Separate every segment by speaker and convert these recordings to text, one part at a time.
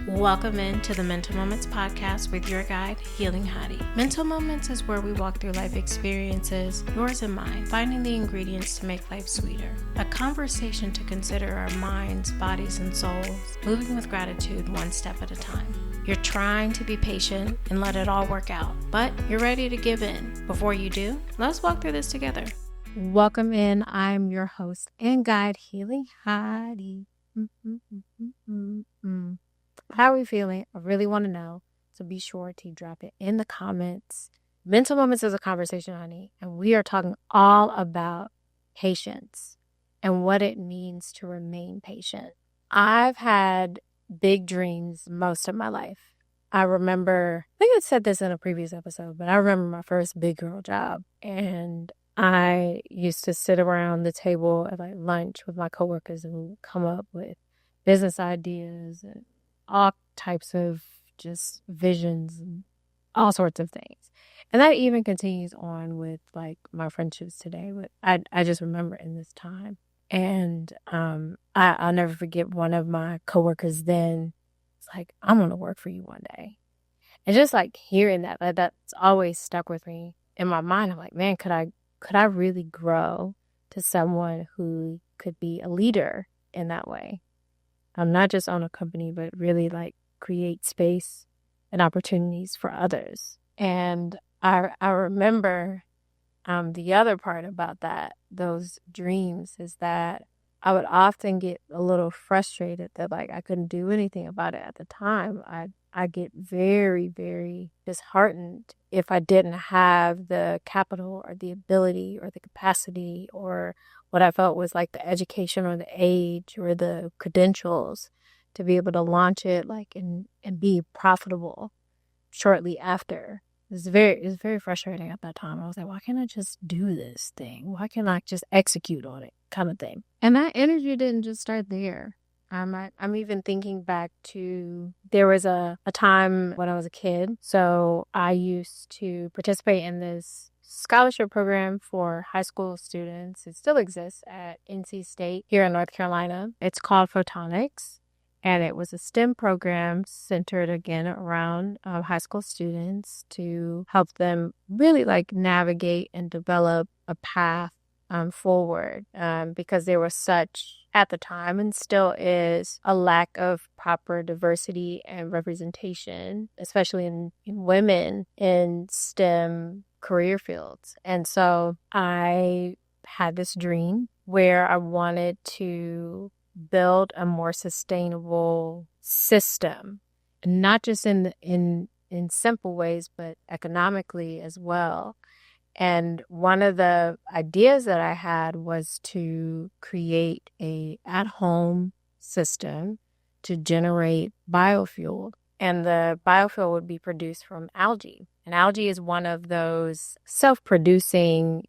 Speaker 1: Welcome into the Mental Moments podcast with your guide, Healing Hottie. Mental Moments is where we walk through life experiences, yours and mine, finding the ingredients to make life sweeter. A conversation to consider our minds, bodies, and souls, moving with gratitude one step at a time. You're trying to be patient and let it all work out, but you're ready to give in. Before you do, let's walk through this together. Welcome in. I'm your host and guide, Healing Hottie. How are we feeling? I really want to know. So be sure to drop it in the comments. Mental Moments is a conversation, honey. And we are talking all about patience and what it means to remain patient. I've had big dreams most of my life. I remember, I think I said this in a previous episode, but I remember my first big girl job. And I used to sit around the table at lunch with my coworkers and come up with business ideas and all types of just visions and all sorts of things. And that even continues on with my friendships today. But I just remember in this time. And I'll never forget one of my coworkers then was like, I'm going to work for you one day. And just hearing that, that's always stuck with me in my mind. I'm like, man, could I really grow to someone who could be a leader in that way? Not just own a company, but really create space and opportunities for others. And I remember the other part about those dreams is that I would often get a little frustrated that I couldn't do anything about it at the time. I get very, very disheartened if I didn't have the capital or the ability or the capacity or what I felt was the education or the age or the credentials to be able to launch it and be profitable shortly after. It was very frustrating at that time. I was like, why can't I just do this thing? Why can't I just execute on it kind of thing? And that energy didn't just start there. I'm even thinking back to, there was a time when I was a kid. So I used to participate in this scholarship program for high school students. It still exists at NC State here in North Carolina. It's called Photonics. And it was a STEM program centered again around high school students to help them really navigate and develop a path forward because there was such, at the time and still is, a lack of proper diversity and representation, especially in women in STEM career fields. And so I had this dream where I wanted to build a more sustainable system, not just in simple ways, but economically as well. And one of the ideas that I had was to create a at-home system to generate biofuel. And the biofuel would be produced from algae. And algae is one of those self-producing,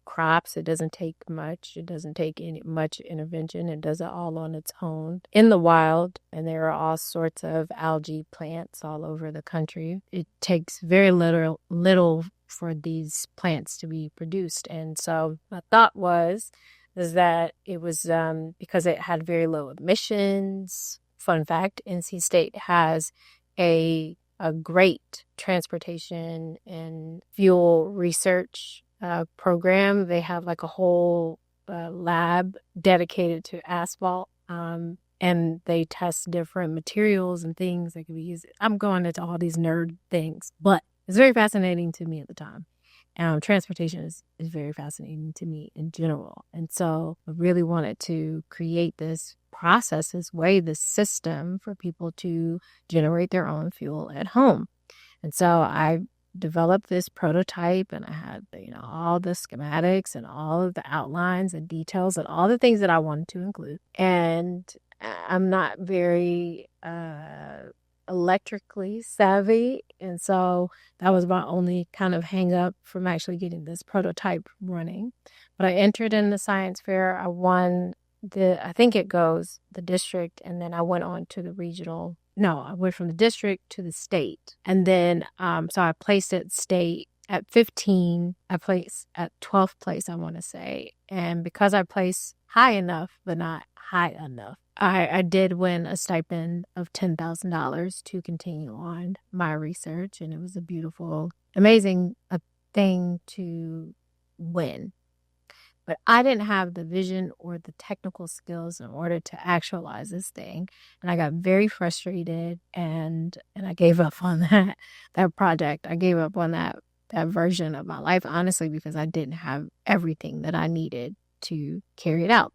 Speaker 1: crops. It doesn't take much. It doesn't take much intervention. It does it all on its own in the wild. And there are all sorts of algae plants all over the country. It takes very little for these plants to be produced. And so my thought is that it was because it had very low emissions. Fun fact, NC State has a great transportation and fuel research program. They have a whole lab dedicated to asphalt, and they test different materials and things that can be used. I'm going into all these nerd things, but it's very fascinating to me at the time. Transportation is very fascinating to me in general. And so I really wanted to create this process, this system for people to generate their own fuel at home. And so I developed this prototype, and I had all the schematics and all of the outlines and details and all the things that I wanted to include. And I'm not very electrically savvy, and so that was my only kind of hang up from actually getting this prototype running. But I entered in the science fair. I won the district, and then I went on to the regional. No, I went from the district to the state. And then, so I placed at state at 15. I placed at 12th place, I want to say. And because I placed high enough, but not high enough. I did win a stipend of $10,000 to continue on my research, and it was a beautiful, amazing thing to win. But I didn't have the vision or the technical skills in order to actualize this thing. And I got very frustrated and I gave up on that project. I gave up on that version of my life, honestly, because I didn't have everything that I needed to carry it out.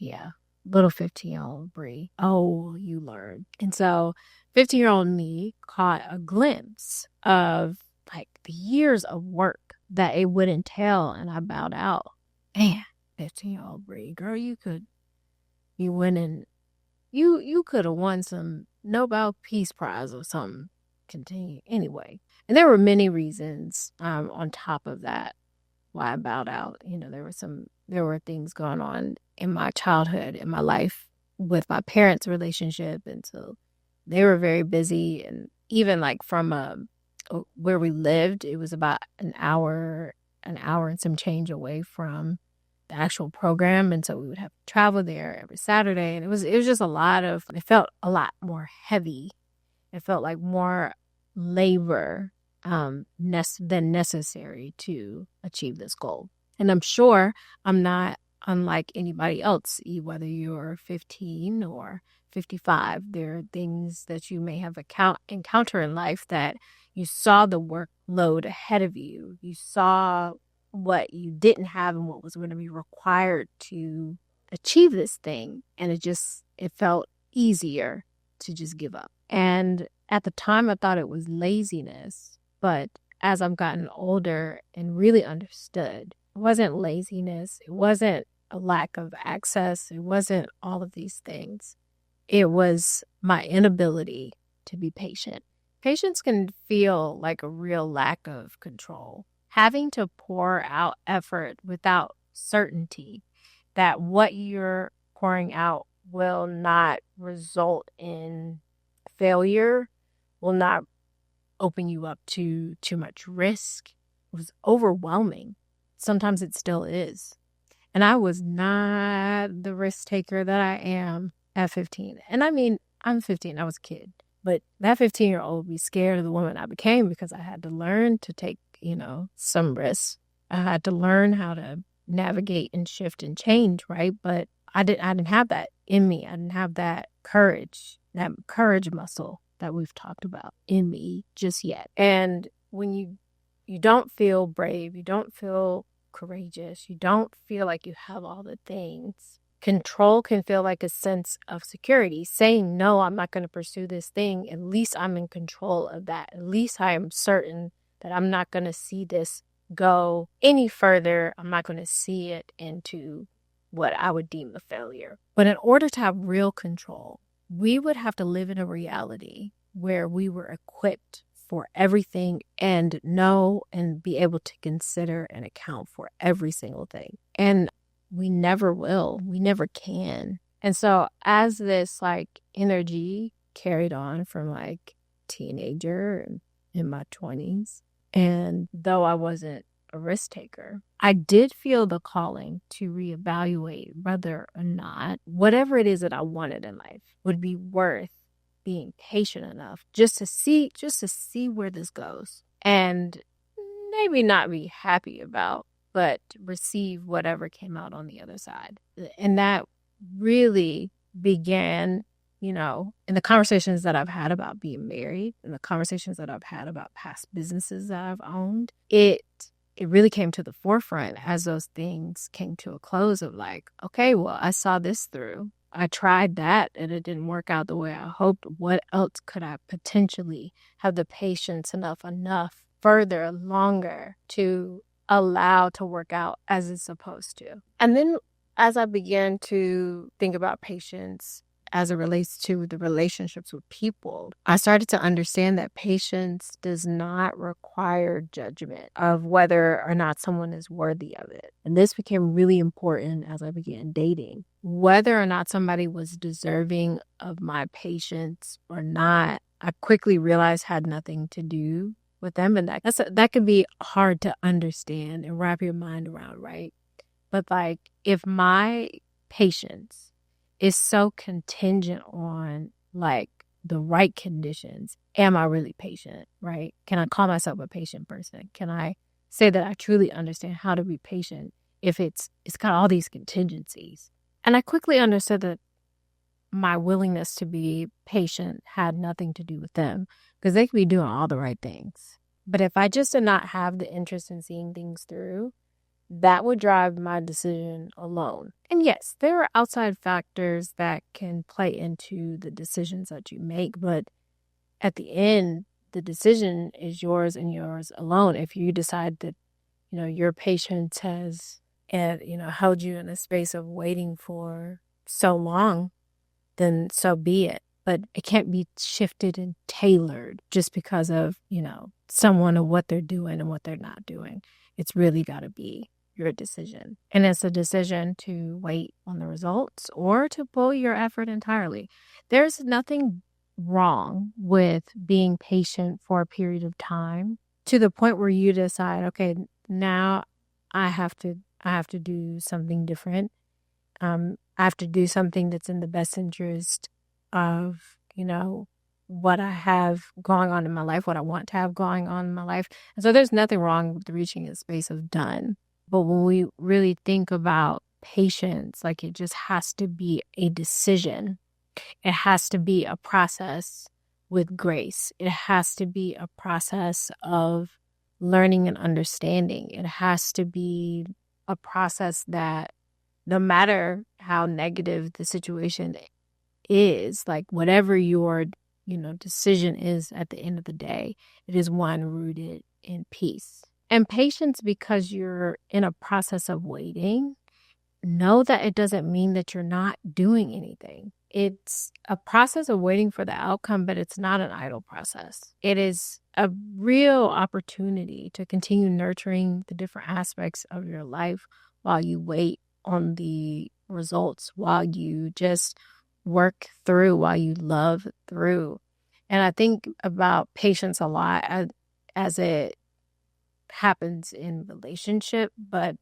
Speaker 1: Yeah. Little 15-year-old Bree. Oh, you learn. And so 15-year-old me caught a glimpse of like the years of work that it would entail, and I bowed out. Man, 15-year-old Bree, girl, you could have won some Nobel Peace Prize or something. Continue anyway. And there were many reasons on top of that why I bowed out. There were things going on in my childhood, in my life with my parents' relationship, and so they were very busy. And even like from where we lived, it was about an hour and some change away from the actual program, and so we would have to travel there every Saturday, and it was just it felt a lot more heavy. It felt like more labor than necessary to achieve this goal. And I'm sure I'm not unlike anybody else, whether you're 15 or 55. There are things that you may have encounter in life that you saw the workload ahead of you. You saw what you didn't have and what was going to be required to achieve this thing. And it felt easier to just give up. And at the time, I thought it was laziness. But as I've gotten older and really understood, it wasn't laziness. It wasn't a lack of access. It wasn't all of these things. It was my inability to be patient. Patience can feel like a real lack of control. Having to pour out effort without certainty that what you're pouring out will not result in failure, will not open you up to too much risk. It was overwhelming. Sometimes it still is. And I was not the risk taker that I am at 15. And I mean, I'm 15. I was a kid. But that 15-year-old would be scared of the woman I became because I had to learn to take, some risks. I had to learn how to navigate and shift and change, right? But I didn't have that in me. I didn't have that courage muscle that we've talked about in me just yet. And when you don't feel brave, you don't feel courageous, you don't feel like you have all the things, control can feel like a sense of security. Saying, no, I'm not going to pursue this thing. At least I'm in control of that. At least I am certain that I'm not going to see this go any further. I'm not going to see it into what I would deem a failure. But in order to have real control, we would have to live in a reality where we were equipped for everything and know and be able to consider and account for every single thing. And we never will. We never can. And so as this energy carried on from teenager and in my 20s, and though I wasn't a risk taker, I did feel the calling to reevaluate whether or not whatever it is that I wanted in life would be worth being patient enough just to see where this goes, and maybe not be happy about, but receive whatever came out on the other side. And that really began, in the conversations that I've had about being married, and the conversations that I've had about past businesses that I've owned. It really came to the forefront as those things came to a close of okay, well, I saw this through. I tried that and it didn't work out the way I hoped. What else could I potentially have the patience enough further, longer to allow to work out as it's supposed to? And then as I began to think about patience as it relates to the relationships with people, I started to understand that patience does not require judgment of whether or not someone is worthy of it. And this became really important as I began dating. Whether or not somebody was deserving of my patience or not, I quickly realized had nothing to do with them. And that could be hard to understand and wrap your mind around, right? But like, if my patience is so contingent on like the right conditions, am I really patient, right? Can I call myself a patient person? Can I say that I truly understand how to be patient if it's got all these contingencies? And I quickly understood that my willingness to be patient had nothing to do with them, because they could be doing all the right things. But if I just did not have the interest in seeing things through, that would drive my decision alone. And yes, there are outside factors that can play into the decisions that you make, but at the end, the decision is yours and yours alone. If you decide that, your patience has, held you in a space of waiting for so long, then so be it. But it can't be shifted and tailored just because of, someone or what they're doing and what they're not doing. It's really got to be your decision. And it's a decision to wait on the results or to pull your effort entirely. There's nothing wrong with being patient for a period of time to the point where you decide, okay, now I have to do something different. I have to do something that's in the best interest of, what I have going on in my life, what I want to have going on in my life. And so there's nothing wrong with reaching a space of done. But when we really think about patience, like it just has to be a decision. It has to be a process with grace. It has to be a process of learning and understanding. It has to be a process that no matter how negative the situation is, like whatever your, decision is at the end of the day, it is one rooted in peace. And patience, because you're in a process of waiting, know that it doesn't mean that you're not doing anything. It's a process of waiting for the outcome, but it's not an idle process. It is a real opportunity to continue nurturing the different aspects of your life while you wait on the results, while you just work through, while you love through. And I think about patience a lot as it happens in relationship, but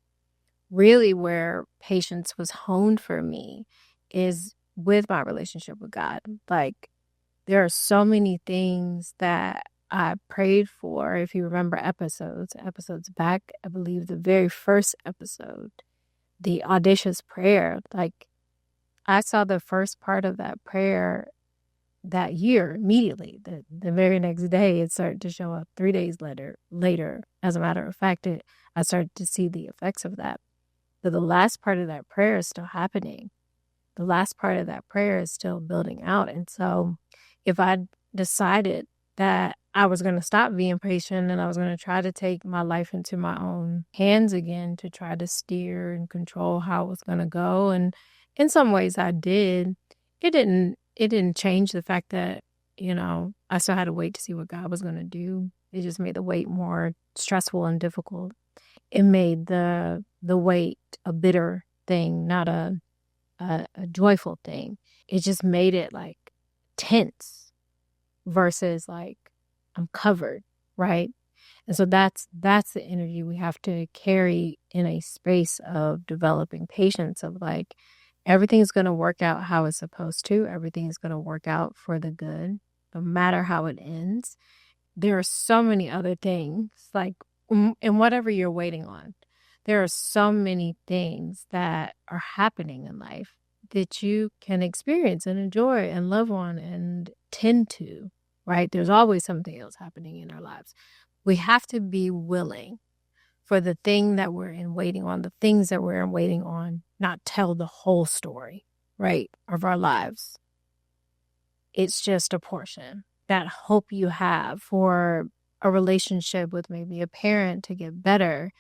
Speaker 1: really where patience was honed for me is with my relationship with God. Like, there are so many things that I prayed for. If you remember episodes back, I believe the very first episode, the audacious prayer, like I saw the first part of that prayer that year immediately. The very next day, it started to show up 3 days later. As a matter of fact, I started to see the effects of that. But the last part of that prayer is still happening. The last part of that prayer is still building out. And so if I decided that I was going to stop being patient and I was going to try to take my life into my own hands again to try to steer and control how it was going to go, and in some ways I did, it didn't change the fact that, I still had to wait to see what God was going to do. It just made the wait more stressful and difficult. It made the wait a bitter thing, not a joyful thing. It just made it like tense versus like I'm covered, right? And so that's the energy we have to carry in a space of developing patience, of like everything's going to work out how it's supposed to. Everything is going to work out for the good, no matter how it ends. There are so many other things, like in whatever you're waiting on, there are so many things that are happening in life that you can experience and enjoy and love on and tend to, right? There's always something else happening in our lives. We have to be willing for the thing that we're in waiting on, the things that we're in waiting on, not tell the whole story, right, of our lives. It's just a portion. That hope you have for a relationship with maybe a parent to get better,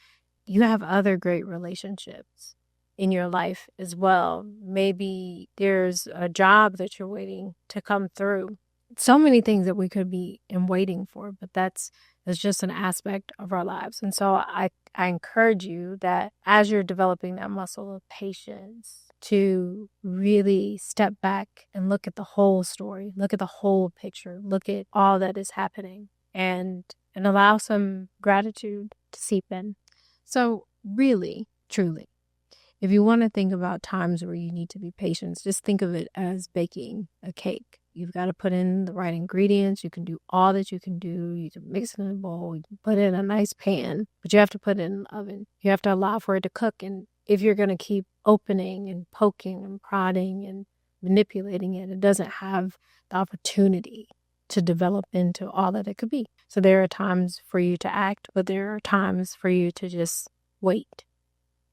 Speaker 1: you have other great relationships in your life as well. Maybe there's a job that you're waiting to come through. So many things that we could be in waiting for, but that's just an aspect of our lives. And so I encourage you that as you're developing that muscle of patience, to really step back and look at the whole story, look at the whole picture, look at all that is happening, and allow some gratitude to seep in. So really, truly, If you want to think about times where you need to be patient, just think of it as baking a cake. You've got to put in the right ingredients. You can do all that you can do. You can mix it in a bowl. You can put it in a nice pan, but you have to put it in the oven. You have to allow for it to cook. And if you're going to keep opening and poking and prodding and manipulating it, it doesn't have the opportunity to develop into all that it could be. So there are times for you to act, but there are times for you to just wait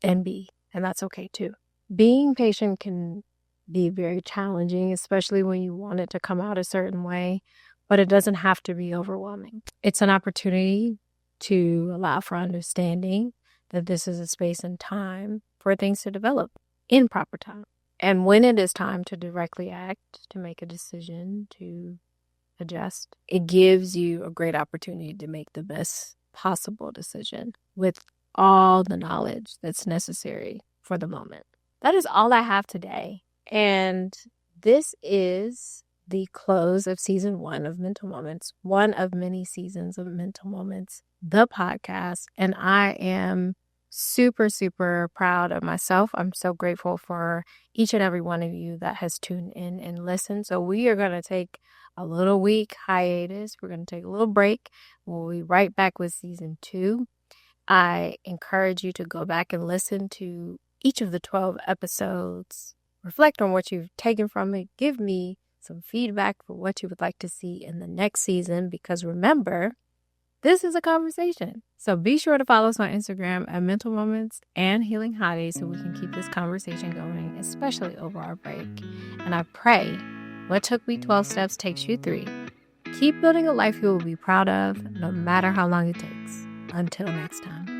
Speaker 1: and be, and that's okay too. Being patient can be very challenging, especially when you want it to come out a certain way, but it doesn't have to be overwhelming. It's an opportunity to allow for understanding that this is a space and time for things to develop in proper time. And when it is time to directly act, to make a decision, to adjust, it gives you a great opportunity to make the best possible decision with all the knowledge that's necessary for the moment. That is all I have today. And this is the close of season 1 of Mental Moments, one of many seasons of Mental Moments, the podcast. And I am super, super proud of myself. I'm so grateful for each and every one of you that has tuned in and listened. So we are going to take a little week hiatus. We're going to take a little break. We'll be right back with season 2. I encourage you to go back and listen to each of the 12 episodes. Reflect on what you've taken from it. Give me some feedback for what you would like to see in the next season, because remember, this is a conversation. So be sure to follow us on Instagram at Mental Moments and Healing Hotties so we can keep this conversation going, especially over our break. And I pray what took me 12 steps takes you 3. Keep building a life you will be proud of, no matter how long it takes. Until next time.